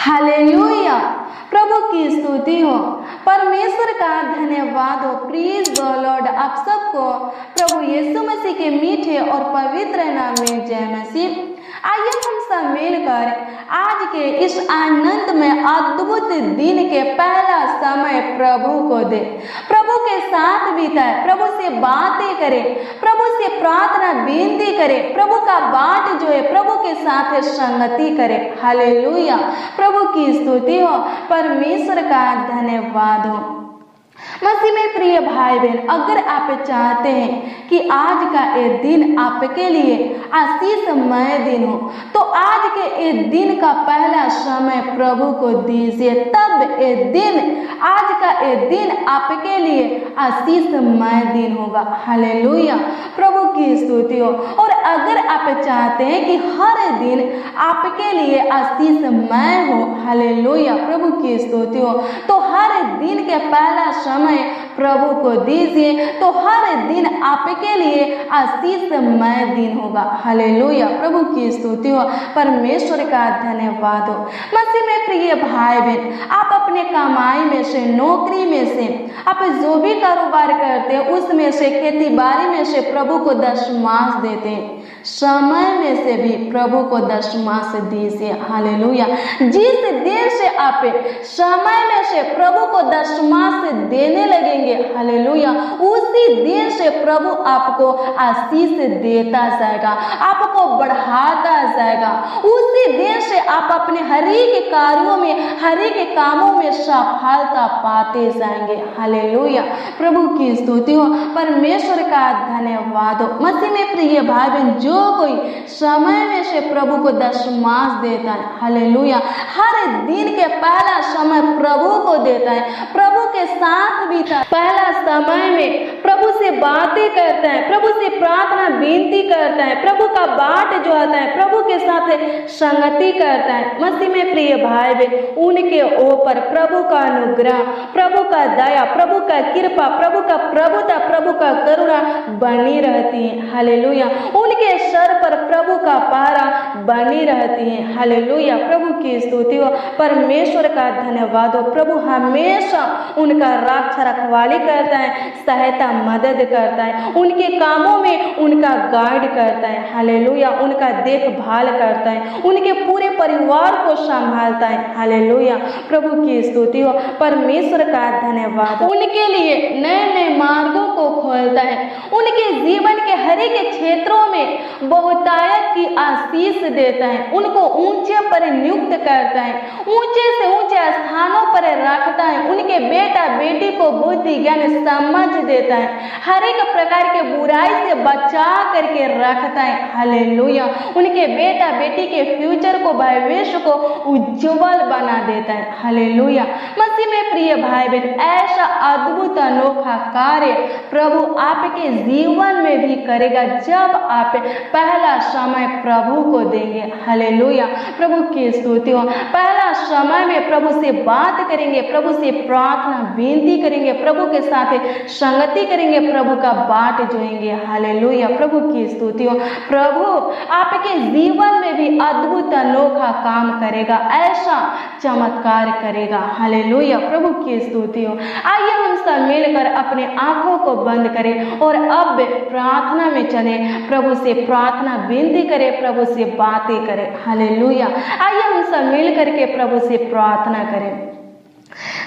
Hallelujah, प्रभु की स्तुति हो, परमेश्वर का धन्यवाद हो। प्रीज द लॉर्ड। आप सबको प्रभु यीशु मसीह के मीठे और पवित्र नाम में जय मसीह। आइए हम सब मिलकर आज के इस आनंद में अद्भुत दिन के पहला समय प्रभु को दे, प्रभु के साथ बिताए, प्रभु से बातें करें, प्रभु से प्रार्थना विनती करें, प्रभु का बाट जो है प्रभु के साथ संगति करें। हालेलुया, प्रभु की स्तुति हो, परमेश्वर का धन्यवाद हो। मसीह में प्रिय भाई बहन, अगर आप चाहते हैं कि आज का ये दिन आपके लिए आशीषमय दिन हो, तो आज के ये दिन का पहला समय प्रभु को दीजिए, तब ये दिन, आज का ये दिन आपके लिए आशीषमय दिन होगा। हालेलुया, प्रभु की स्तुति हो। और अगर आप चाहते हैं कि हर दिन आपके लिए आशीषमय हो, हालेलुया, प्रभु की स्तुति हो, तो हर दिन के पहला समय प्रभु को दीजिए, तो हर दिन आपके लिए आशीषमय दिन होगा। हालेलुया, प्रभु की स्तुति हो, परमेश्वर का धन्यवाद हो। मसीह में प्रिय भाई बहन, आप अपने कमाई में से, नौकरी में से, आप जो भी कारोबार करते हैं उसमें से, खेती बाड़ी में से प्रभु को दशमांश देते हैं, समय में से भी प्रभु को दशमांश दीजिए। हालेलुया, जिस दिन से आप समय में से प्रभु को दशमांश देने लगेंगे, हालेलुया, उसी दिन से प्रभु आपको आशीष देता जाएगा, आपको बढ़ाता जाएगा। उसी दिन से आप अपने हर एक कार्यों में, हर एक कामों में सफलता पाते जाएंगे। हालेलुया, प्रभु की स्तुति हो, परमेश्वर का धन्यवाद हो। मसीह में प्रिय भाई बहन, जो कोई समय में से प्रभु को दशमांश देता है, हालेलुया, हर दिन के पहला समय प्रभु को देता है, प्रभु के साथ बीता, पहला समय में प्रभु से बातें करता है, प्रभु से प्रार्थना विनती करता है, प्रभु का बाट जो आता है प्रभु के साथ संगति करता है। मसीह में प्रिय भाई बहन, उनके ऊपर प्रभु का अनुग्रह, प्रभु का दया, प्रभु का कृपा, प्रभु का प्रभुता, प्रभु का करुणा बनी रहती है। हालेलुया, उनके सर पर प्रभु का पहरा बनी रहती है। हालेलुया, प्रभु की स्तुति हो, परमेश्वर का धन्यवाद हो। प्रभु हमेशा उनका रक्षा रखवाली करता है, सहायता मदद करता है, उनके कामों में उनका गाइड करता है। हालेलुया, उनका देखभाल करता है, उनके पूरे परिवार को संभालता है। हालेलुया, प्रभु की स्तुति हो, परमेश्वर का धन्यवाद। उनके लिए नए नए मार्गों को खोलता है, उनके जीवन के हर एक क्षेत्रों में बहुतायत की आशीष देता है, उनको ऊंचे पर नियुक्त करता है, ऊंचे से ऊंचे स्थानों पर रखता है, उनके बेटा बेटी को बुद्धि ज्ञान समझ देता है, हर एक प्रकार के बुराई से बचा करके रखता है। हालेलुया, उनके बेटा बेटी के फ्यूचर को, भविष्य को उज्जवल बना देता है। हालेलुया, मसीह में प्रिय भाई बहन, ऐसा अद्भुत अनोखा कार्य प्रभु आपके जीवन में भी करेगा जब आप पहला समय प्रभु को देंगे। हालेलुया, प्रभु की स्तुति हो। पहला समय में प्रभु से बात करेंगे, प्रभु से प्रार्थना विनती करेंगे, प्रभु के साथ संगति करेंगे, प्रभु का बाट जोएंगे। हालेलुया, प्रभु की स्तुति हो। प्रभु आपके जीवन में भी अद्भुत अनोखा काम करेगा, ऐसा चमत्कार करेगा। हालेलुया, प्रभु की स्तुति हो। आइए हम सब मिलकर अपने आंखों को बंद करें और अब प्रार्थना में चले, प्रभु से प्रार्थना विनती करें, प्रभु से बातें करें। हालेलुया, आइए हम सब मिल करके प्रभु से प्रार्थना करें।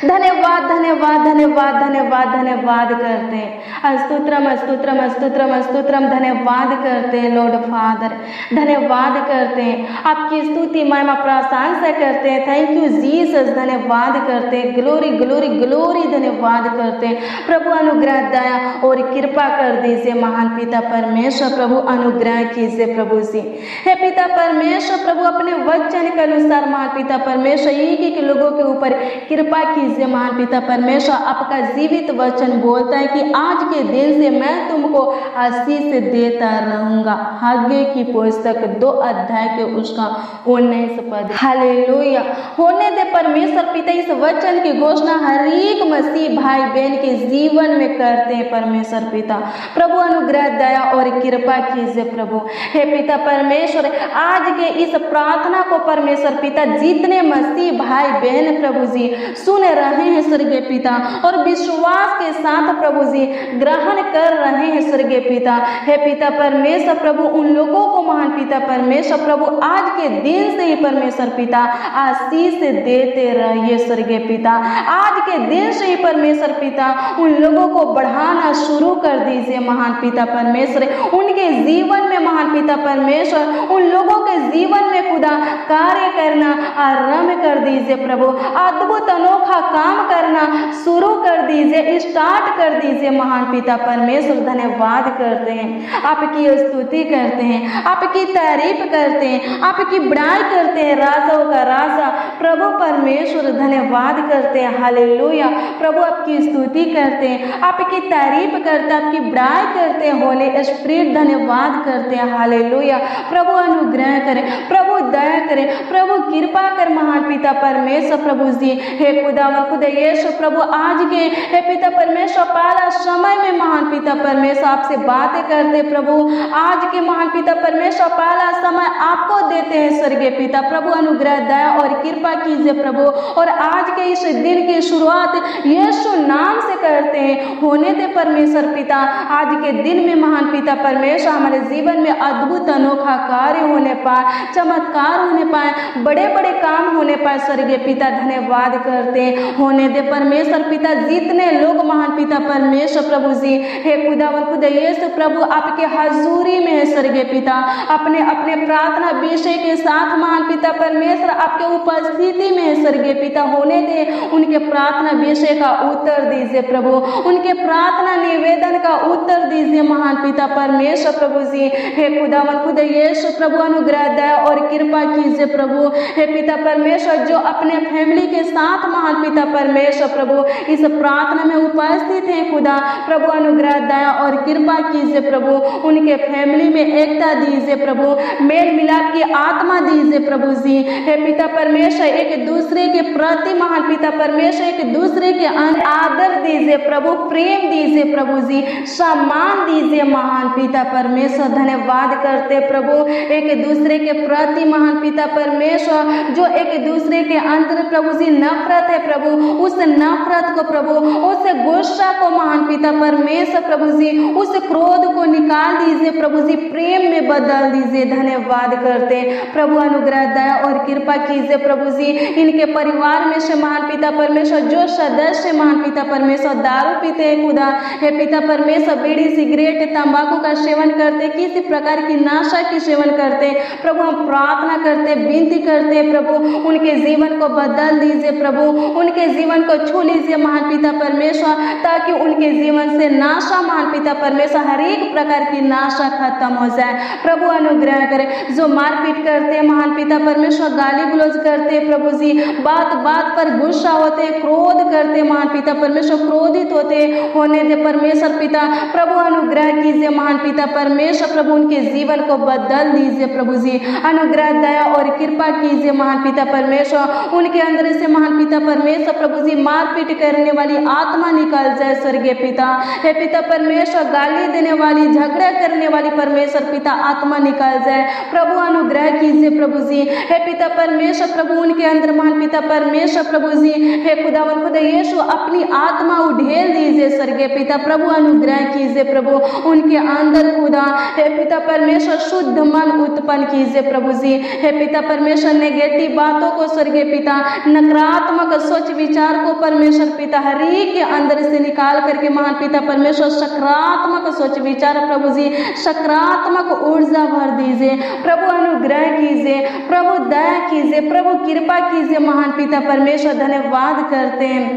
धन्यवाद धन्यवाद धन्यवाद धन्यवाद धन्यवाद करते हैं, स्तोत्रम स्तोत्रम स्तोत्रम स्तोत्रम, धन्यवाद करते हैं लॉर्ड फादर, धन्यवाद करते हैं, आपकी स्तुति महिमा प्रशंसा करते हैं। थैंक यू जीसस, धन्यवाद करते हैं, ग्लोरी ग्लोरी ग्लोरी, धन्यवाद करते हैं। प्रभु अनुग्रह दया और कृपा कर दीजिए महान पिता परमेश्वर, प्रभु अनुग्रह कीजिए प्रभु से। हे पिता परमेश्वर, प्रभु अपने वचन के अनुसार महान पिता परमेश्वर एक एक लोगों के ऊपर कृपा कीजिए महान पिता परमेश्वर। आपका जीवित वचन बोलता है कि आज के दिन से मैं तुमको आशीष देता रहूंगा। हागे की पुस्तक 2 अध्याय के उसका 19 पद। हालेलुया। होने दे परमेश्वर पिता इस वचन की घोषणा हर एक मसीह भाई बहन के जीवन में करते हैं। परमेश्वर पिता प्रभु अनुग्रह दया और कृपा कीजिए प्रभु। हे पिता परमेश्वर, आज के इस प्रार्थना को परमेश्वर पिता जितने मसीह भाई बहन प्रभु जी सुन रहे हैं स्वर्गीय पिता और विश्वास के साथ प्रभु जी ग्रहण कर रहे हैं स्वर्गीय पिता, हे पिता परमेश्वर प्रभु उन लोगों को महान पिता परमेश्वर प्रभु आज के दिन से ही परमेश्वर पिता आशीष देते रहिए स्वर्गीय पिता। आज के दिन से ही परमेश्वर पिता उन लोगों को बढ़ाना शुरू कर दीजिए महान पिता परमेश्वर। उनके जीवन में महान पिता परमेश्वर उन लोगों के जीवन में खुदा कार्य करना आरंभ कर दीजिए प्रभु। अद्भुत अनोखा काम करना शुरू कर दीजिए, स्टार्ट कर दीजिए महान पिता परमेश्वर। धन्यवाद करते हैं, आपकी स्तुति करते हैं, आपकी तारीफ करते हैं, आपकी बड़ाई करते हैं राजाओं का राजा प्रभु परमेश्वर। धन्यवाद करते हैं। हालेलुया प्रभु, आपकी स्तुति करते हैं, आपकी तारीफ करते हैं, आपकी बड़ाई करते हैं। होली स्पिरिट धन्यवाद करते हैं। हालेलुया प्रभु, अनुग्रह करें प्रभु, दया करें प्रभु, कृपा कर महान पिता परमेश्वर प्रभु जी। हे खुदावन खुदा यीशु प्रभु, आज के हे पिता परमेश्वर पहला समय में महान पिता परमेश्वर आपसे बातें करते प्रभु। आज के महान पिता परमेश्वर पहला समय आपको देते हैं स्वर्गीय पिता प्रभु। अनुग्रह दया और कृपा कीजिए प्रभु, और आज के इस दिन की शुरुआत यीशु नाम से करते हैं। होने दे परमेश्वर पिता आज के दिन में महान पिता परमेश्वर हमारे जीवन में अद्भुत अनोखा कार्य होने पाए, चमत्कार होने पाए, बड़े बड़े काम होने पाए स्वर्गीय पिता। धन्यवाद करते हैं। होने दे परमेश्वर पिता जितने लोग महान पिता परमेश्वर प्रभु जी हे खुदावन खुदा यीशु प्रभु आपके हजूरी में है स्वर्गीय पिता, अपने अपने प्रार्थना विषय के साथ महान पिता परमेश्वर आपके उपस्थिति में है स्वर्गीय पिता। होने दे उनके प्रार्थना विषय का उत्तर दीजिए प्रभु, उनके प्रार्थना निवेदन का उत्तर दीजिए महान पिता परमेश्वर प्रभु जी हे खुदावन खुदा यीशु प्रभु। अनुग्रह दया और कृपा कीजिए प्रभु। हे पिता परमेश्वर जो अपने फैमिली के साथ महान पिता परमेश्वर प्रभु इस प्रार्थना में उपस्थित है खुदा प्रभु, अनुग्रह दया और कृपा कीजिए प्रभु। उनके फैमिली में एकता दीजिए प्रभु, मेल मिलाप की आत्मा दीजिए प्रभु जी। हे पिता परमेश्वर एक दूसरे के प्रति महान पिता परमेश्वर एक दूसरे के आदर दीजिए प्रभु, प्रेम दीजिए प्रभु जी, सम्मान दीजिए महान पिता परमेश्वर। धन्यवाद करते प्रभु एक दूसरे के प्रति महान पिता परमेश्वर जो एक दूसरे के अंदर प्रभु जी नफरत है प्रभु, उस नफरत को प्रभु, उस गुस्सा को महान पिता परमेश्वर प्रभु जी, उस क्रोध को निकाल दीजिए प्रभु जी, प्रेम में बदल दीजिए। धन्यवाद करते प्रभु, अनुग्रह दया और कृपा कीजिए प्रभु जी। इनके परिवार में से महान पिता परमेश्वर जो सदस्य महान पिता परमेश्वर दारू पीते हैं खुदा हे पिता परमेश्वर, बीड़ी सिगरेट तंबाकू का सेवन करते, किसी प्रकार की नशा की सेवन करते प्रभु, हम प्रार्थना करते विनती करते प्रभु, उनके जीवन को बदल दीजिए प्रभु, उनके जीवन को छू लीजिए महान पिता परमेश्वर, ताकि उनके जीवन से नाशा महान पिता परमेश्वर हर एक प्रकार की नाशा खत्म हो जाए प्रभु। अनुग्रह करें जो मारपीट करते महान पिता परमेश्वर, गाली गलौज करते प्रभु जी, बात बात पर गुस्सा होते, क्रोध करते महान पिता परमेश्वर, क्रोधित होते, होने दे परमेश्वर पिता प्रभु। अनुग्रह कीजिए महान पिता परमेश्वर प्रभु, उनके जीवन को बदल दीजिए प्रभु जी। अनुग्रह दया और कृपा कीजिए महान पिता परमेश्वर, उनके अंदर से महान पिता परमेश्वर प्रभु जी मारपीट करने वाली आत्मा निकल जाए स्वर्गीय पिता। हे पिता परमेश्वर गाली देने वाली, झगड़ा करने वाली परमेश्वर पिता आत्मा निकल जाए प्रभु। अनुग्रह कीजिए प्रभु जी। हे पिता परमेश्वर प्रभु, उनके अंदर महान पिता परमेश्वर प्रभु जी हे खुदावन खुदा यीशु अपनी आत्मा उधेल दीजिए स्वर्गीय पिता प्रभु। अनुग्रह कीजिए प्रभु, उनके अंदर खुदा हे पिता परमेश्वर शुद्ध मन उत्पन्न कीजिए प्रभु जी। हे पिता परमेश्वर नेगेटिव बातों को स्वर्गीय पिता, नकारात्मक सोच विचार को परमेश्वर पिता हर एक के अंदर से निकाल करके महान पिता परमेश्वर सकारात्मक सोच विचार प्रभु जी, सकारात्मक ऊर्जा भर दीजिए प्रभु। अनुग्रह कीजिए प्रभु, दया कीजिए प्रभु, कृपा कीजिए महान पिता परमेश्वर। धन्यवाद करते हैं,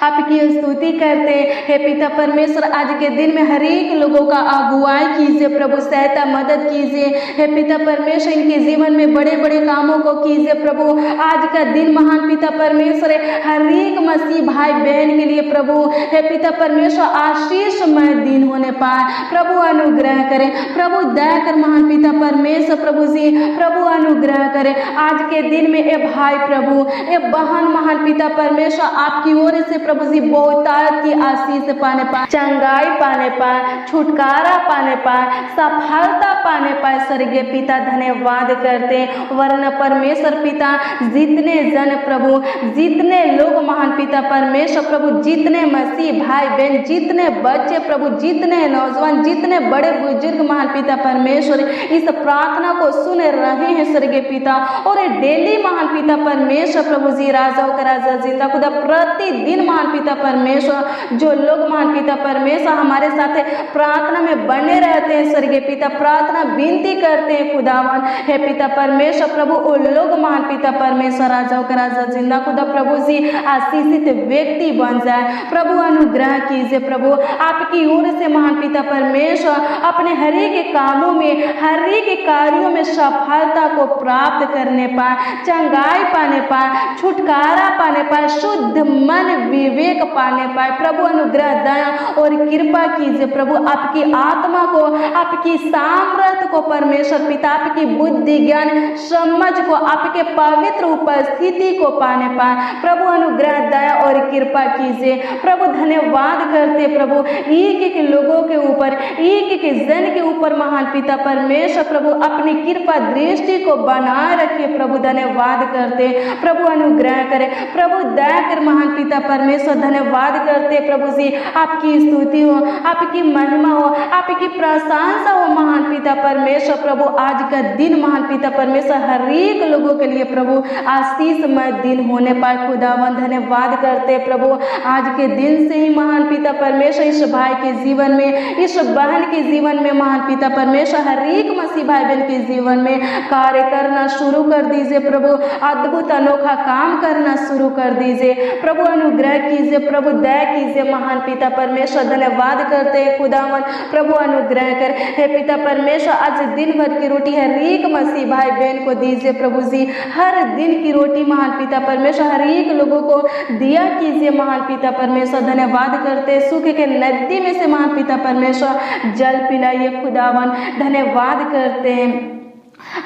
आपकी स्तुति करते हे पिता परमेश्वर। आज के दिन में हर एक लोगों का अगुवाई कीजिए प्रभु, सहायता मदद कीजिए हे पिता परमेश्वर। इनके जीवन में बड़े बड़े कामों को कीजिए प्रभु। आज का दिन महान पिता परमेश्वर हर एक मसीह भाई बहन के लिए प्रभु हे पिता परमेश्वर आशीषमय दिन होने पाए प्रभु। अनुग्रह करें प्रभु, दया कर महान पिता परमेश्वर प्रभु जी, प्रभु अनुग्रह करें आज के दिन में। ए भाई प्रभु, ए बहन महान पिता परमेश्वर आपकी ओर से प्रभु जी बहुतायत की आशीष पाने पाए, चंगाई पाने पाए, छुटकारा पाने पाए, सफलता पाने पाए स्वर्गीय पिता धन्यवाद करते। वरन परमेश्वर पिता जितने जन प्रभु, जितने लोग महान पिता परमेश्वर प्रभु, जितने मसीह भाई बहन, जितने बच्चे प्रभु, जितने नौजवान, जितने बड़े बुजुर्ग महान पिता परमेश्वर इस प्रार्थना को सुन रहे हैं स्वर्गीय पिता, और डेली महान पिता परमेश्वर प्रभु जी राजाओं का राजा जिंदा खुदा प्रतिदिन महान पिता परमेश्वर जो लोग महान पिता परमेश्वर हमारे साथ प्रार्थना में बने रहते हैं स्वर्गीय पिता, प्रार्थना विनती करते हैं खुदावन हे पिता परमेश्वर प्रभु, उन लोग महान पिता परमेश्वर राजाओं का राजा जिंदा खुदा प्रभु जी आशीषित व्यक्ति बन जाए प्रभु। अनुग्रह कीजिए प्रभु, आपकी ओर से महान पिता परमेश्वर अपने हर एक कामों में, हर एक कार्यों में सफलता को प्राप्त करने पाए, चंगाई पाने पाए, छुटकारा पाने पाए, शुद्ध मन विवेक पाने पाए प्रभु। अनुग्रह दया और कृपा कीजिए प्रभु, आपकी आत्मा को, आपकी सामर्थ्य को परमेश्वर पिता, आपकी बुद्धि ज्ञान समझ को, आपके पवित्र उपस्थिति को पाने पाए प्रभु। अनुग्रह दया और कृपा कीजिए प्रभु। धन्यवाद करते प्रभु एक एक लोगों के ऊपर, एक एक जन के ऊपर महान पिता परमेश्वर प्रभु अपनी कृपा दृष्टि को बनाए रखिए प्रभु। धन्यवाद करते प्रभु, अनुग्रह करे प्रभु, दया कर महान पिता परमेश्वर। धन्यवाद करते प्रभु जी, आपकी स्तुति हो, आपकी महिमा हो, आपकी प्रशंसा हो महान पिता परमेश्वर प्रभु। आज का दिन महान पिता परमेश्वर हर एक लोगों के लिए प्रभु आशीषमय दिन होने पाए खुदावन। धन्यवाद करते प्रभु, आज के दिन से ही महान पिता परमेश्वर इस भाई के जीवन में, इस बहन के जीवन में महान पिता परमेश्वर हर एक मसीह भाई बहन के जीवन में कार्य करना शुरू कर दीजिए प्रभु। अद्भुत अनोखा काम करना शुरू कर दीजिए प्रभु। अनुग्रह कीजिए प्रभु, दया कीजिए महान पिता परमेश्वर। धन्यवाद करते हैं खुदावन प्रभु। अनुग्रह कर हे पिता परमेश्वर, आज दिन भर की रोटी हर एक मसीह भाई बहन को दीजिए प्रभु जी। हर दिन की रोटी महान पिता परमेश्वर हर एक लोगों को दिया कीजिए महान पिता परमेश्वर। धन्यवाद करते सूखे के नदी में से महान पिता परमेश्वर जल पिलाइए खुदावन। धन्यवाद करते हैं,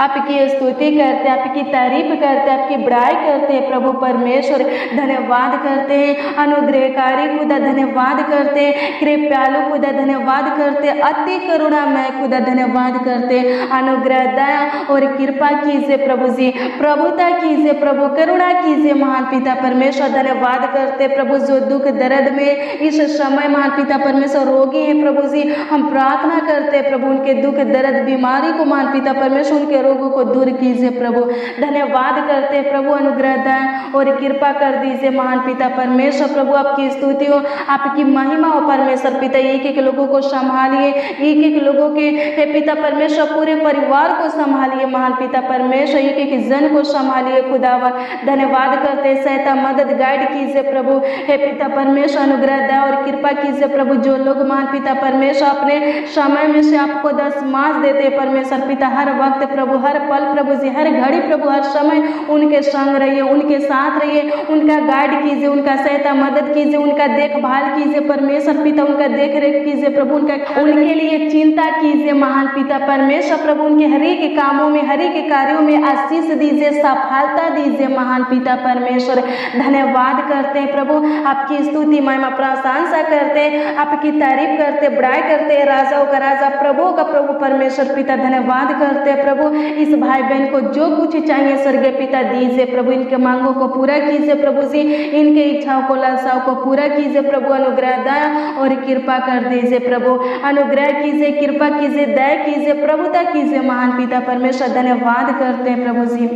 आपकी स्तुति करते, आपकी तारीफ करते, आपकी बड़ाई करते प्रभु परमेश्वर। धन्यवाद करते हैं अनुग्रहकारी खुदा, धन्यवाद करते कृपालु खुदा, धन्यवाद करते अति करुणामय खुदा, धन्यवाद करते। अनुग्रह दया और कृपा कीजिए प्रभु जी, प्रभुता कीजिए प्रभु, करुणा कीजिए महान पिता परमेश्वर। धन्यवाद करते प्रभु, जो दुख दर्द में इस समय महान पिता परमेश्वर रोगी है प्रभु जी, हम प्रार्थना करते प्रभु उनके दुख दर्द बीमारी को महान पिता परमेश्वर के रोगों को दूर कीजिए प्रभु। धन्यवाद करते प्रभु, अनुग्रह दया और कृपा कर दीजिए महान पिता परमेश्वर प्रभु। आपकी स्तुति हो, आपकी महिमा हो परमेश्वर पिता। एक एक लोगों को संभालिए, एक एक लोगों के हे पिता परमेश्वर पूरे परिवार को संभालिए महान पिता परमेश्वर, एक एक जन को संभालिए खुदावन। धन्यवाद करते सहायता मदद गाइड कीजिए प्रभु हे पिता परमेश्वर। अनुग्रह दया और कृपा कीजिए प्रभु। जो लोग महान पिता परमेश्वर अपने समय में से आपको 10 मास देते परमेश्वर पिता, हर वक्त प्रभु, हर पल प्रभु जी, हर घड़ी प्रभु, हर समय उनके संग रहिए, उनके साथ रहिए, उनका गाइड कीजिए, उनका सहायता मदद कीजिए, उनका देखभाल कीजिए परमेश्वर पिता, उनका देख रेख कीजिए प्रभु, उनके लिए चिंता कीजिए महान पिता परमेश्वर प्रभु। उनके हर एक कामों में, हर एक कार्यों में आशीष दीजिए, सफलता दीजिए महान पिता परमेश्वर। धन्यवाद करते हैं प्रभु, आपकी स्तुति महिमा प्रशंसा करते, आपकी तारीफ करते, बड़ाई करते, राजाओं का राजा प्रभु का प्रभु परमेश्वर पिता। धन्यवाद करते प्रभु, इस भाई बहन को जो कुछ चाहिए स्वर्गीय पिता दीजिए प्रभु। इनके मांगों को पूरा कीजिए प्रभु जी, इनके इच्छाओं को लालसाओं को पूरा कीजिए प्रभु। अनुग्रह दया और कृपा कर दीजिए प्रभु। अनुग्रह कीजिए, कृपा कीजिए, दया कीजिए, प्रभुता कीजिए महान पिता परमेश्वर। धन्यवाद करते हैं प्रभु जी।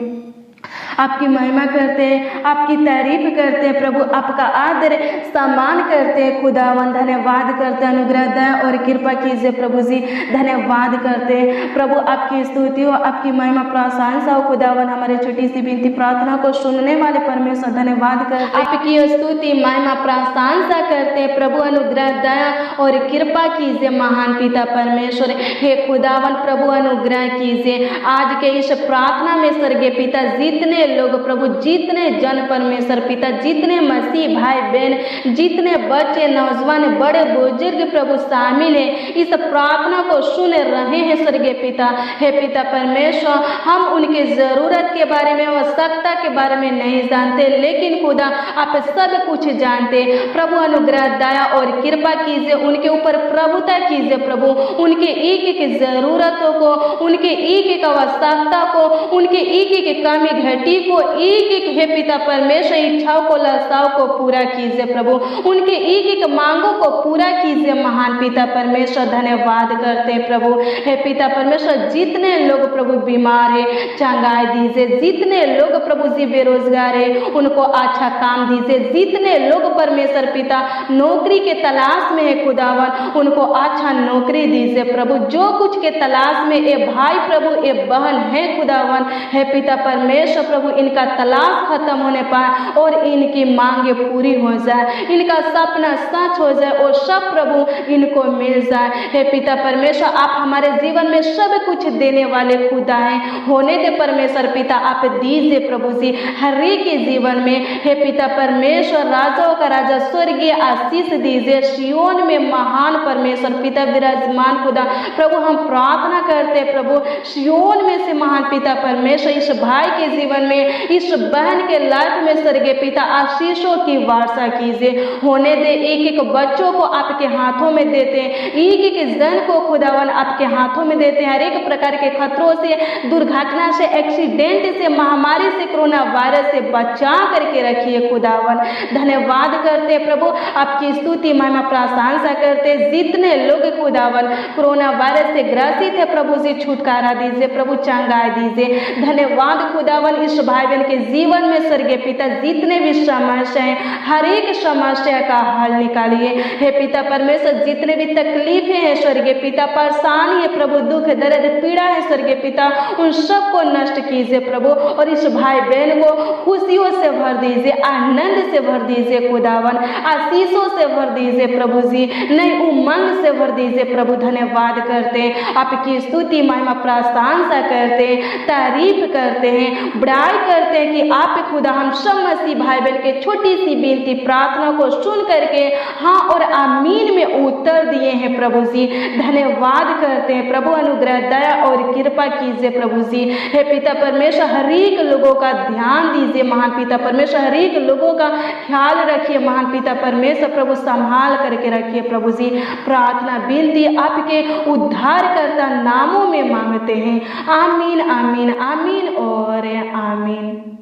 आपकी महिमा करते हैं, आपकी तारीफ करते हैं प्रभु, आपका आदर सम्मान करते हैं खुदावन। धन्यवाद करते हैं, अनुग्रह दया और कृपा कीजिए प्रभु जी। धन्यवाद करते हैं प्रभु, आपकी स्तुति हो, आपकी महिमा प्रशंसा हो खुदावन। हमारे छोटी सी विनती प्रार्थना को सुनने वाले परमेश्वर धन्यवाद करते हैं, आपकी स्तुति महिमा प्रशंसा करते हैं प्रभु। अनुग्रह दया और कृपा कीजिए महान पिता परमेश्वर। हे खुदावन प्रभु अनुग्रह कीजिए आज के इस प्रार्थना में स्वर्गीय पिता, जितने लोग प्रभु, जितने जन परमेश्वर पिता, जितने मसीह भाई बहन, जितने बच्चे नौजवान बड़े बुजुर्ग प्रभु शामिल है, इस प्रार्थना को सुन रहे हैं स्वर्गीय पिता। हे पिता परमेश्वर, हम उनकी जरूरत के बारे में, आवश्यकता के बारे में नहीं जानते, लेकिन खुदा आप सब कुछ जानते प्रभु। अनुग्रह दया और कृपा कीजिए, उनके ऊपर प्रभुता कीजिए प्रभु। उनके एक एक जरूरतों को, उनके एक एक आवश्यकता को, उनके एक एक कमी घटी को, एक एक हे पिता परमेश्वर इच्छाओं को, लालसाओं को पूरा कीजिए प्रभु। उनके एक एक मांगों को पूरा कीजिए महान पिता परमेश्वर। धन्यवाद करते हैं प्रभु। हे पिता परमेश्वर, जितने लोग प्रभु बीमार है चंगाई दीजिए, जितने लोग प्रभु जी बेरोजगार है उनको अच्छा काम दीजिए, जितने लोग परमेश्वर पिता नौकरी के तलाश में है खुदावन उनको अच्छा नौकरी दीजिए प्रभु। जो कुछ के तलाश में ये भाई प्रभु, ये बहन है खुदावन, हे पिता परमेश्वर प्रभु, इनका तलाश खत्म होने पाए और इनकी मांगे पूरी हो जाए, इनका सपना सच हो जाए और सब प्रभु इनको मिल जाए। हे पिता परमेश्वर, आप हमारे जीवन में सब कुछ देने वाले खुदा हैं, होने दे परमेश्वर पिता, आप दीजिए प्रभु जी हर एक के जीवन में। हे पिता परमेश्वर, राजाओं का राजा स्वर्गीय आशीष दीजिए, सियोन में महान परमेश्वर पिता विराजमान खुदा प्रभु। हम प्रार्थना करते प्रभु, सियोन में से महान पिता परमेश्वर इस भाई के जीवन में, इस बहन के लाइफ में स्वर्गीय पिता आशीषों की वर्षा कीजिए, होने दे। एक एक बच्चों को आपके हाथों में देते हैं, एक एक जन को खुदावन आपके हाथों में देते हैं। हर एक प्रकार के खतरों से, दुर्घटना से, एक्सीडेंट से, महामारी से, कोरोना वायरस से बचा करके रखिए खुदावन। धन्यवाद करते प्रभु, आपकी स्तुति महिमा प्रशंसा करते। जितने लोग खुदावन कोरोना वायरस से ग्रसित है प्रभु जी, छुटकारा दीजिए प्रभु, चंगाई दीजिए। धन्यवाद खुदावन, इस भाई बहन के जीवन में स्वर्गीय पिता जितने भी समस्याएं, हर एक समस्या का हल निकालिए। हे पिता परमेश्वर, जितने भी तकलीफें हैं स्वर्गीय पिता, परेशानी है प्रभु, दुख दर्द पीड़ा है स्वर्गीय पिता, उन सबको नष्ट कीजिए प्रभु। और इस भाई बहन को खुशियों से भर दीजिए, आनंद से भर दीजिए खुदावन, आशीषों से भर दीजिए प्रभु जी, नई उमंग से भर दीजिए प्रभु। धन्यवाद करते हैं, आपकी स्तुति महिमा प्रशंसा करते हैं, तारीफ करते हैं, बड़ाई करते हैं कि आप खुदा हम सब मसीह भाई बहन के छोटी सी विनती प्रार्थना को सुन करके हाँ और आमीन में उत्तर दिए हैं प्रभु जी। धन्यवाद करते हैं प्रभु, अनुग्रह दया और कृपा कीजिए प्रभु जी। हे पिता परमेश्वर, हर एक लोगों का ध्यान दीजिए महान पिता परमेश्वर, हर एक लोगों का ख्याल रखिए महान पिता परमेश्वर प्रभु, संभाल करके रखिए प्रभु जी। प्रार्थना विनती आपके उद्धारकर्ता नामों में मांगते हैं, आमीन आमीन आमीन और आमीन।